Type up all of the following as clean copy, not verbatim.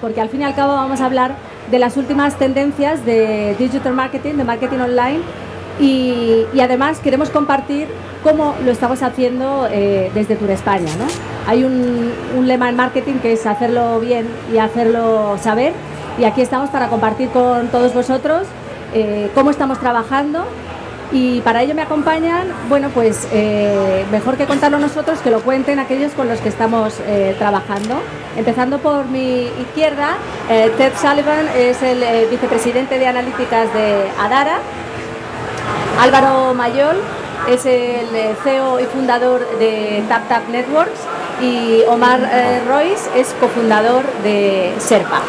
porque al fin y al cabo vamos a hablar de las últimas tendencias de digital marketing, de marketing online, y además queremos compartir cómo lo estamos haciendo desde Turespaña, ¿no? Hay un lema en marketing que es hacerlo bien y hacerlo saber, y aquí estamos para compartir con todos vosotros cómo estamos trabajando. Y para ello me acompañan, bueno, pues mejor que contarlo nosotros, que lo cuenten aquellos con los que estamos trabajando. Empezando por mi izquierda, Ted Sullivan es el vicepresidente de analíticas de Adara. Álvaro Mayol es el CEO y fundador de TapTap Networks. Y Omar Royce es cofundador de Sherpa.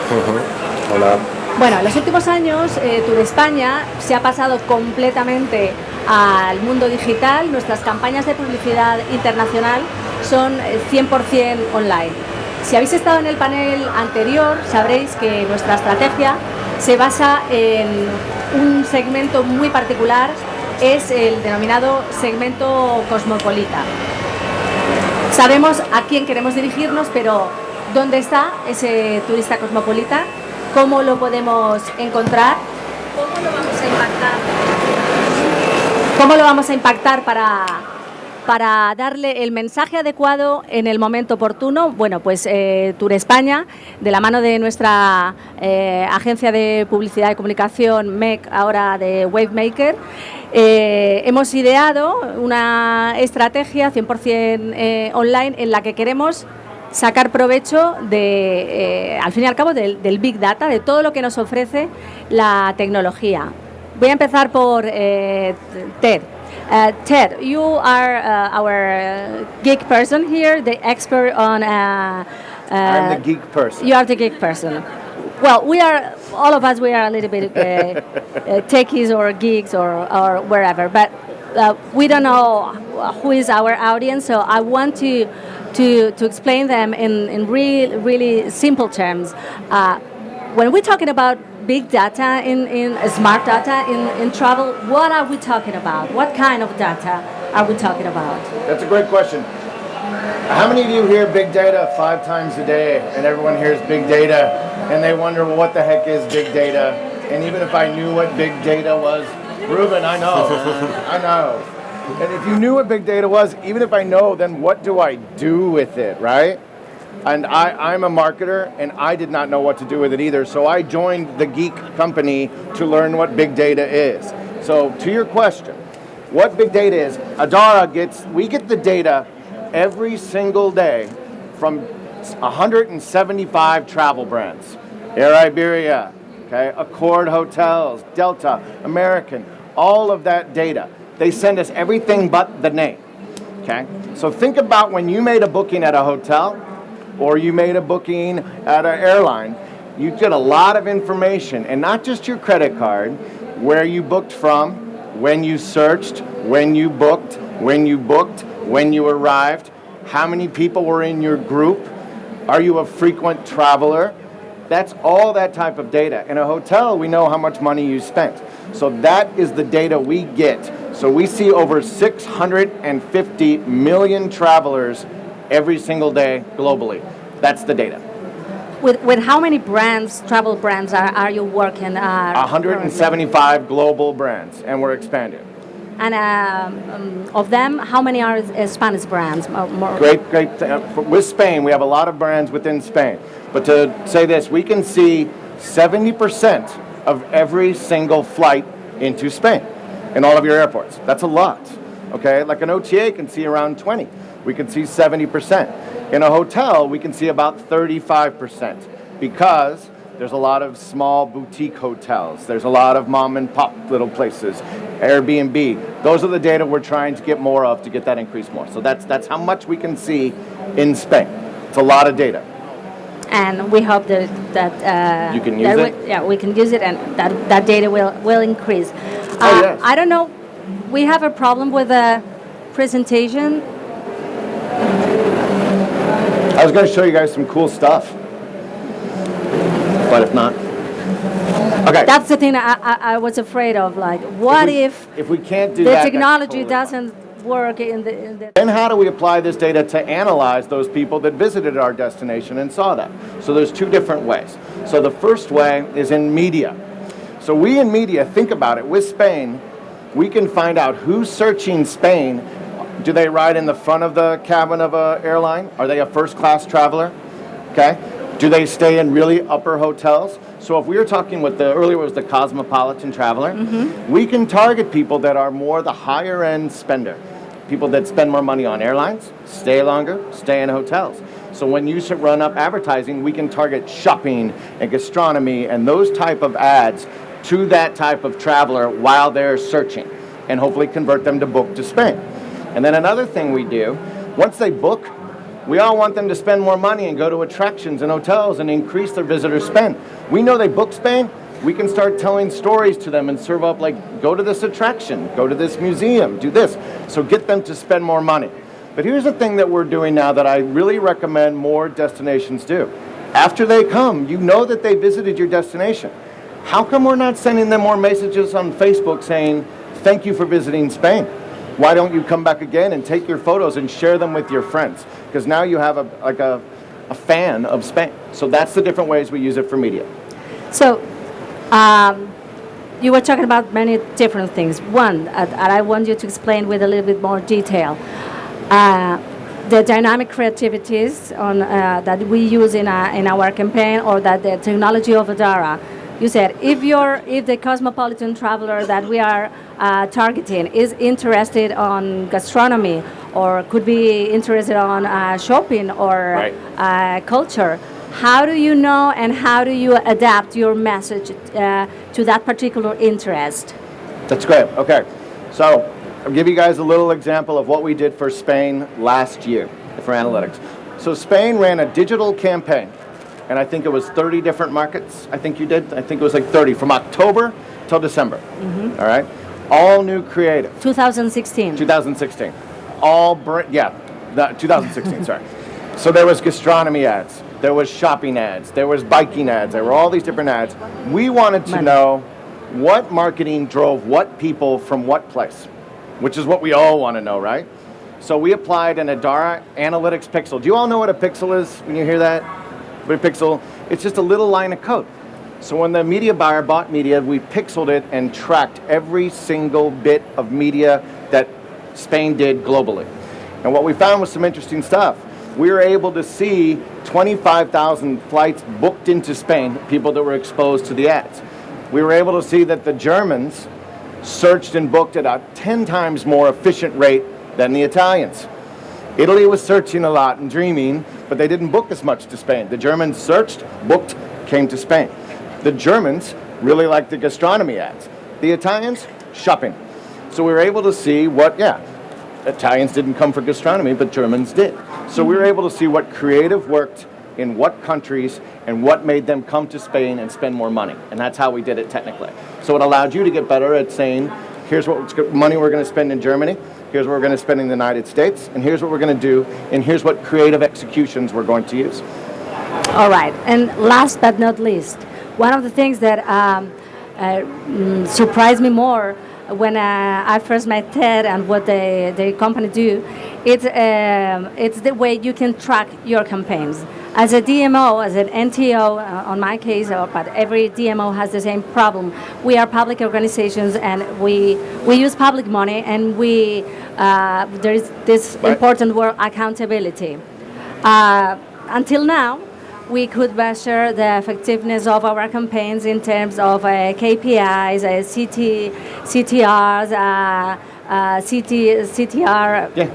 Hola. Bueno, en los últimos años Turespaña se ha pasado completamente al mundo digital. Nuestras campañas de publicidad internacional son 100% online. Si habéis estado en el panel anterior, sabréis que nuestra estrategia se basa en un segmento muy particular, es el denominado segmento cosmopolita. Sabemos a quién queremos dirigirnos, pero ¿dónde está ese turista cosmopolita? ¿Cómo lo podemos encontrar? ¿Cómo lo vamos a impactar para darle el mensaje adecuado en el momento oportuno? Bueno, pues Turespaña, de la mano de nuestra agencia de publicidad y comunicación, MEC, ahora de Wavemaker, hemos ideado una estrategia 100% online en la que queremos sacar provecho de, al fin y al cabo, del Big Data, de todo lo que nos ofrece la tecnología. Voy a empezar por Ted. Ted, you are our geek person here, the expert on... I'm the geek person. You are the geek person. Well, we are, all of us, we are a little bit techies or geeks or wherever, but we don't know who is our audience, so I want to explain them in really simple terms. When we're talking about big data, in smart data, in travel, what are we talking about? What kind of data are we talking about? That's a great question. How many of you hear big data 5 times a day, and everyone hears big data, and they wonder, well, what the heck is big data? And even if I knew what big data was, Ruben, I know, I know. And if you knew what big data was, even if I know, then what do I do with it, right? And I'm a marketer, and I did not know what to do with it either, so I joined the geek company to learn what big data is. So to your question, what big data is, we get the data every single day from 175 travel brands. Air Iberia, okay, Accord Hotels, Delta, American, all of that data. They send us everything but the name, okay? So think about when you made a booking at a hotel or you made a booking at an airline, you get a lot of information, and not just your credit card, where you booked from, when you searched, when you booked, when you arrived, how many people were in your group, are you a frequent traveler? That's all that type of data. In a hotel, we know how much money you spent. So that is the data we get. So we see over 650 million travelers every single day globally. That's the data. With how many brands, travel brands, are you working? 175 global brands, and we're expanding. And of them, how many are Spanish brands? More? Great. With Spain, we have a lot of brands within Spain. But to say this, we can see 70% of every single flight into Spain in all of your airports. That's a lot, okay? Like an OTA can see around 20. We can see 70%. In a hotel, we can see about 35% because there's a lot of small boutique hotels. There's a lot of mom and pop little places, Airbnb. Those are the data we're trying to get more of to get that increase more. So that's how much we can see in Spain. It's a lot of data. And we hope that you can use it. Yeah, we can use it, and that data will increase. Yes. I don't know. We have a problem with the presentation. I was going to show you guys some cool stuff, but if not, okay. That's the thing I was afraid of. Like, what if we can't do the that, technology totally work in the And how do we apply this data to analyze those people that visited our destination and saw that? So there's two different ways. So the first way is in media. So we in media, think about it, with Spain, we can find out who's searching Spain. Do they ride in the front of the cabin of an airline? Are they a first-class traveler? Okay. Do they stay in really upper hotels? So if we were talking with earlier was the cosmopolitan traveler, we can target people that are more the higher end spender. People that spend more money on airlines, stay longer, stay in hotels. So when you run up advertising, we can target shopping and gastronomy and those type of ads to that type of traveler while they're searching and hopefully convert them to book to Spain. And then another thing we do, once they book, we all want them to spend more money and go to attractions and hotels and increase their visitor spend. We know they book Spain, we can start telling stories to them and serve up like, go to this attraction, go to this museum, do this. So get them to spend more money. But here's the thing that we're doing now that I really recommend more destinations do. After they come, you know that they visited your destination. How come we're not sending them more messages on Facebook saying, thank you for visiting Spain? Why don't you come back again and take your photos and share them with your friends? Because now you have a fan of Spain. So that's the different ways we use it for media. So, you were talking about many different things. One, and I want you to explain with a little bit more detail, the dynamic creativities on, that we use in our campaign, or that the technology of Adara. You said if the cosmopolitan traveler that we are targeting is interested on gastronomy, or could be interested on shopping or culture, how do you know and how do you adapt your message to that particular interest? That's great. Okay. So I'll give you guys a little example of what we did for Spain last year for analytics. So Spain ran a digital campaign, and I think it was 30 different markets. I think you did. I think it was like 30 from October till December. All right. All new creative. 2016. 2016. 2016, sorry. So there was gastronomy ads, there was shopping ads, there was biking ads, there were all these different ads. We wanted to know what marketing drove what people from what place, which is what we all want to know, right? So we applied an Adara Analytics pixel. Do you all know what a pixel is when you hear that? What a pixel? It's just a little line of code. So when the media buyer bought media, we pixeled it and tracked every single bit of media that Spain did globally. And what we found was some interesting stuff. We were able to see 25,000 flights booked into Spain, people that were exposed to the ads. We were able to see that the Germans searched and booked at a 10 times more efficient rate than the Italians. Italy was searching a lot and dreaming, but they didn't book as much to Spain. The Germans searched, booked, came to Spain. The Germans really liked the gastronomy ads. The Italians, shopping. So we were able to see what, Italians didn't come for gastronomy, but Germans did. So we were able to see what creative worked in what countries and what made them come to Spain and spend more money. And that's how we did it technically. So it allowed you to get better at saying, here's what money we're going to spend in Germany, here's what we're going to spend in the United States, and here's what we're going to do, and here's what creative executions we're going to use. All right. And last but not least, one of the things that surprised me more when I first met Ted and what the company do, it's the way you can track your campaigns. As a DMO, as an NTO, on my case, but every DMO has the same problem. We are public organizations and we use public money, and there is this important word, accountability. Until now, we could measure the effectiveness of our campaigns in terms of KPIs, CTRs, CTR. Yeah.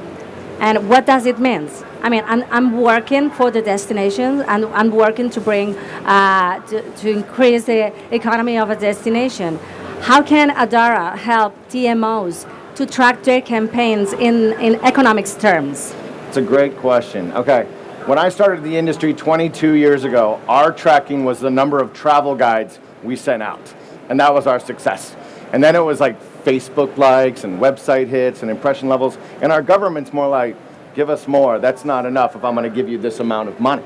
And what does it mean? I mean, I'm working for the destination, and I'm working to bring, to increase the economy of a destination. How can Adara help DMOs to track their campaigns in economics terms? It's a great question. Okay. When I started the industry 22 years ago, our tracking was the number of travel guides we sent out. And that was our success. And then it was like Facebook likes and website hits and impression levels. And our government's more like, give us more. That's not enough if I'm going to give you this amount of money.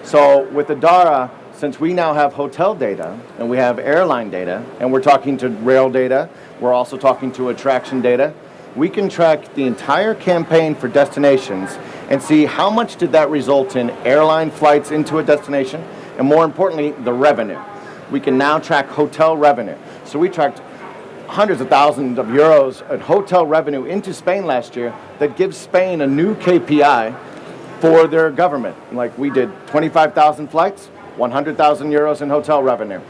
So with Adara, since we now have hotel data and we have airline data, and we're talking to rail data, we're also talking to attraction data, we can track the entire campaign for destinations and see how much did that result in airline flights into a destination, and more importantly, the revenue. We can now track hotel revenue. So we tracked hundreds of thousands of euros in hotel revenue into Spain last year that gives Spain a new KPI for their government. Like we did 25,000 flights, 100,000 euros in hotel revenue.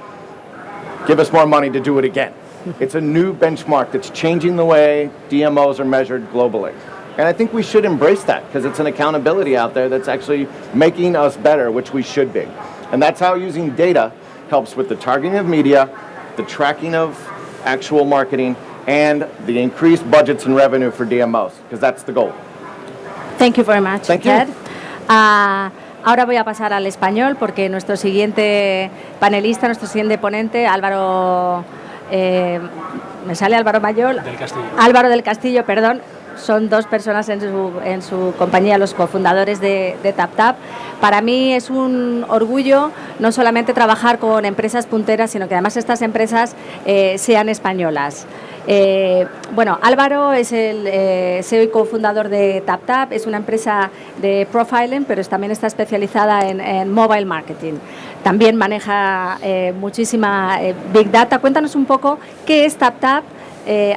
Give us more money to do it again. It's a new benchmark that's changing the way DMOs are measured globally. And I think we should embrace that because it's an accountability out there that's actually making us better, which we should be. And that's how using data helps with the targeting of media, the tracking of actual marketing, and the increased budgets and revenue for DMOs, because that's the goal. Thank you very much, Thank Ted. you. Ahora voy a pasar al español porque nuestro siguiente panelista, nuestro siguiente ponente, Álvaro, me sale Álvaro Mayor. Del Castillo. Álvaro del Castillo, perdón. Son dos personas en su compañía, los cofundadores de TapTap. Para mí es un orgullo no solamente trabajar con empresas punteras, sino que además estas empresas sean españolas. Bueno, Álvaro es el CEO y cofundador de TapTap, es una empresa de profiling, pero también está especializada en mobile marketing. También maneja muchísima Big Data. Cuéntanos un poco qué es TapTap,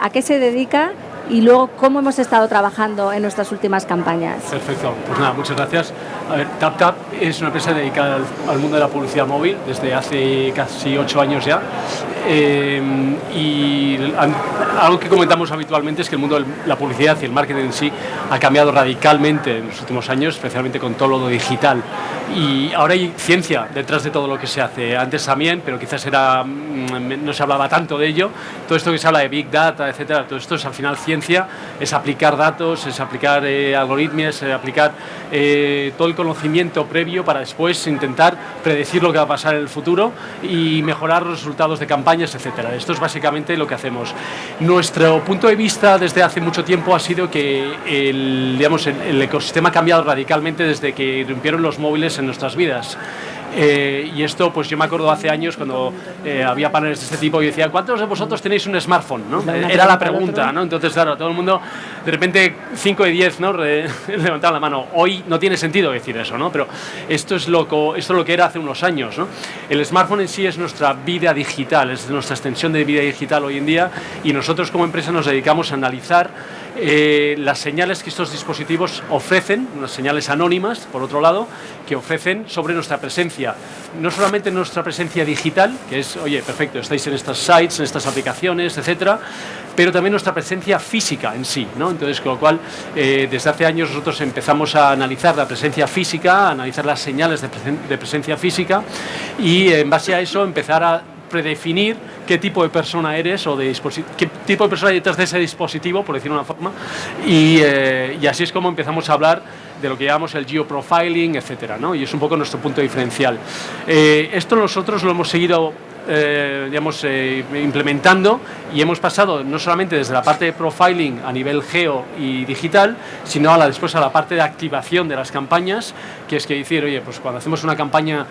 a qué se dedica y luego cómo hemos estado trabajando en nuestras últimas campañas. Perfecto, pues nada, muchas gracias. A ver, TapTap es una empresa dedicada al mundo de la publicidad móvil desde hace casi 8 años ya. Y algo que comentamos habitualmente es que el mundo de la publicidad y el marketing en sí ha cambiado radicalmente en los últimos años, especialmente con todo lo digital. Y ahora hay ciencia detrás de todo lo que se hace. Antes también, pero quizás no se hablaba tanto de ello. Todo esto que se habla de Big Data, etcétera, todo esto es al final ciencia, es aplicar datos, es aplicar algoritmos, es aplicar todo el conocimiento previo para después intentar predecir lo que va a pasar en el futuro y mejorar los resultados de campañas, etcétera. Esto es básicamente lo que hacemos. Nuestro punto de vista desde hace mucho tiempo ha sido que el ecosistema ha cambiado radicalmente desde que irrumpieron los móviles en nuestras vidas. Y esto, pues yo me acuerdo hace años cuando había paneles de este tipo y decía, ¿cuántos de vosotros tenéis un smartphone? ¿No? Era la pregunta, ¿no? Entonces, claro, todo el mundo, de repente, 5 de 10, ¿no? Levantaban la mano. Hoy no tiene sentido decir eso, ¿no? Pero esto es lo que era hace unos años, ¿no? El smartphone en sí es nuestra vida digital, es nuestra extensión de vida digital hoy en día, y nosotros como empresa nos dedicamos a analizar las señales que estos dispositivos ofrecen, unas señales anónimas, por otro lado, que ofrecen sobre nuestra presencia. No solamente nuestra presencia digital, que es, oye, perfecto, estáis en estas sites, en estas aplicaciones, etcétera, pero también nuestra presencia física en sí, ¿no? Entonces, con lo cual, desde hace años nosotros empezamos a analizar la presencia física, a analizar las señales de presencia física y en base a eso empezar a predefinir qué tipo de persona eres o qué tipo de persona hay detrás de ese dispositivo, por decirlo de una forma, y así es como empezamos a hablar de lo que llamamos el geoprofiling, etcétera, ¿no? Y es un poco nuestro punto diferencial. Esto nosotros lo hemos seguido implementando y hemos pasado no solamente desde la parte de profiling a nivel geo y digital, sino después a la parte de activación de las campañas, que es que decir, oye, pues cuando hacemos una campaña,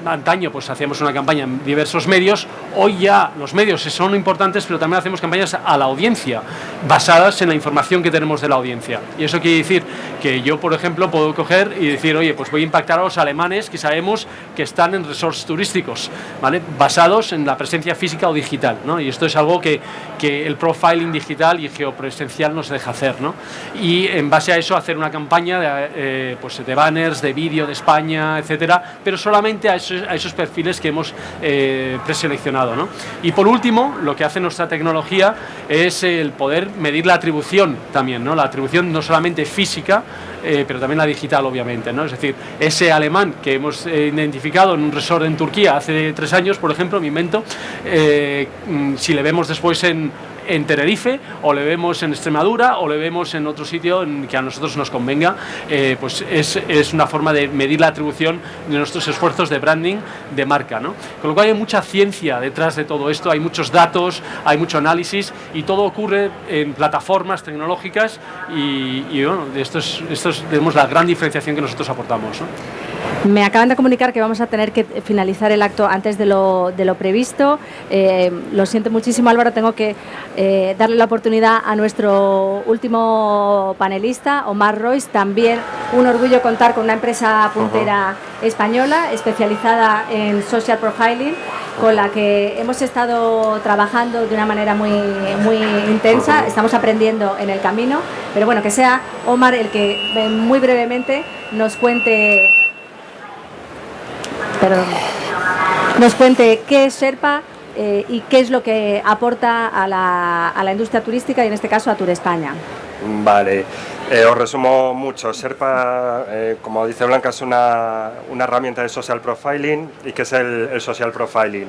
antaño pues hacíamos una campaña en diversos medios, hoy ya los medios son importantes, pero también hacemos campañas a la audiencia, basadas en la información que tenemos de la audiencia. Y eso quiere decir que yo, por ejemplo, puedo coger y decir, oye, pues voy a impactar a los alemanes que sabemos que están en resorts turísticos, ¿vale? Basados en la presencia física o digital, ¿no? Y esto es algo que el profiling digital y geopresencial nos deja hacer, ¿no? Y en base a eso hacer una campaña de banners, de vídeo de España, etcétera, pero solamente a esos perfiles que hemos preseleccionado, ¿no? Y por último, lo que hace nuestra tecnología es el poder medir la atribución también, ¿no? La atribución no solamente física, pero también la digital, obviamente, ¿no? Es decir, ese alemán que hemos identificado en un resort en Turquía hace 3 años, por ejemplo, me invento, si le vemos después en Tenerife, o le vemos en Extremadura, o le vemos en otro sitio en que a nosotros nos convenga, pues es una forma de medir la atribución de nuestros esfuerzos de branding de marca, ¿no? Con lo cual hay mucha ciencia detrás de todo esto, hay muchos datos, hay mucho análisis y todo ocurre en plataformas tecnológicas y bueno, esto es digamos, la gran diferenciación que nosotros aportamos, ¿no? Me acaban de comunicar que vamos a tener que finalizar el acto antes de lo previsto. Lo siento muchísimo, Álvaro, tengo que darle la oportunidad a nuestro último panelista, Omar Royce. También un orgullo contar con una empresa puntera española especializada en social profiling, con la que hemos estado trabajando de una manera muy intensa. Estamos aprendiendo en el camino, pero bueno, que sea Omar el que muy brevemente nos cuente qué es Sherpa y qué es lo que aporta a la industria turística y en este caso a Turespaña. Vale, os resumo mucho. Sherpa, como dice Blanca, es una herramienta de social profiling. ¿Y qué es el social profiling?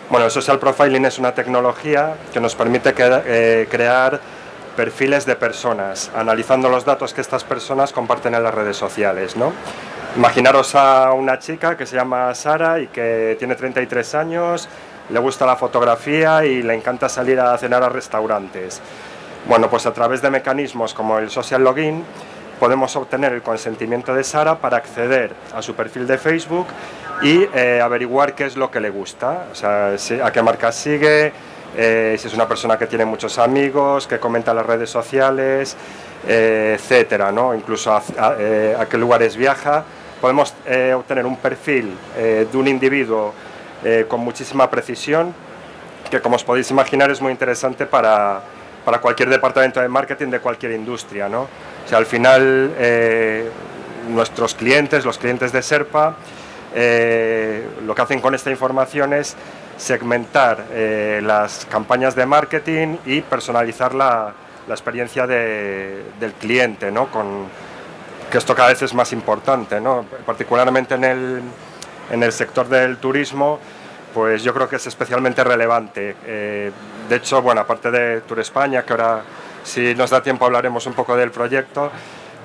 Bueno, el social profiling es una tecnología que nos permite crear perfiles de personas, analizando los datos que estas personas comparten en las redes sociales, ¿no? Imaginaros a una chica que se llama Sara y que tiene 33 años, le gusta la fotografía y le encanta salir a cenar a restaurantes. Bueno, pues a través de mecanismos como el social login podemos obtener el consentimiento de Sara para acceder a su perfil de Facebook y averiguar qué es lo que le gusta, o sea, a qué marcas sigue, si es una persona que tiene muchos amigos, que comenta en las redes sociales, etcétera, ¿no? Incluso a qué lugares viaja. Podemos obtener un perfil de un individuo con muchísima precisión, que como os podéis imaginar es muy interesante para cualquier departamento de marketing de cualquier industria, ¿no? O sea, al final nuestros clientes, los clientes de Sherpa, lo que hacen con esta información es segmentar las campañas de marketing y personalizar la experiencia del cliente, ¿no? Que esto cada vez es más importante, ¿no? Particularmente en el sector del turismo, pues yo creo que es especialmente relevante. De hecho, bueno, aparte de Turespaña, que ahora si nos da tiempo hablaremos un poco del proyecto,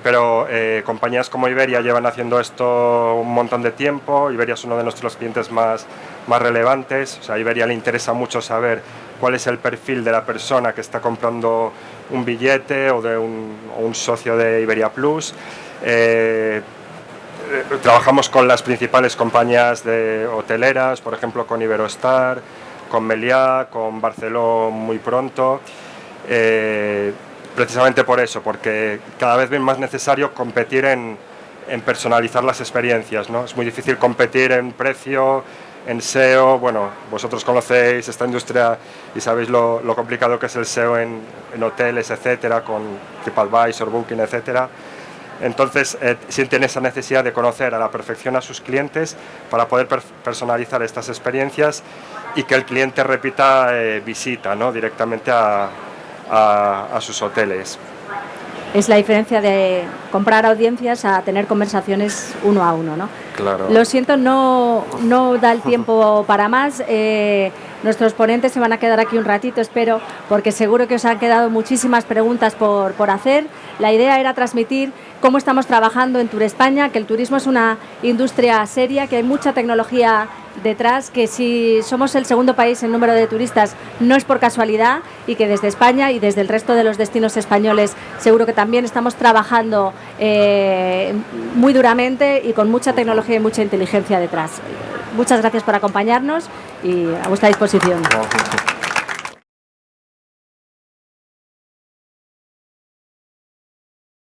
pero compañías como Iberia llevan haciendo esto un montón de tiempo. Iberia es uno de nuestros clientes más relevantes. O sea, a Iberia le interesa mucho saber cuál es el perfil de la persona que está comprando un billete o de un socio de Iberia Plus. Trabajamos con las principales compañías de hoteleras, por ejemplo con Iberostar, con Meliá, con Barceló muy pronto, precisamente por eso, porque cada vez es más necesario competir en personalizar las experiencias, ¿no? Es muy difícil competir en precio, en SEO. Bueno, vosotros conocéis esta industria y sabéis lo complicado que es el SEO en hoteles, etcétera, con TripAdvisor, Booking, etcétera. Entonces, sienten esa necesidad de conocer a la perfección a sus clientes para poder personalizar estas experiencias y que el cliente repita visita, ¿no? Directamente a sus hoteles. Es la diferencia de comprar audiencias a tener conversaciones uno a uno, ¿no? Claro. Lo siento, no da el tiempo para más. Nuestros ponentes se van a quedar aquí un ratito, espero, porque seguro que os han quedado muchísimas preguntas por hacer. La idea era transmitir cómo estamos trabajando en Turespaña, que el turismo es una industria seria, que hay mucha tecnología detrás, que si somos el segundo país en número de turistas no es por casualidad y que desde España y desde el resto de los destinos españoles seguro que también estamos trabajando muy duramente y con mucha tecnología y mucha inteligencia detrás. Muchas gracias por acompañarnos y a vuestra disposición.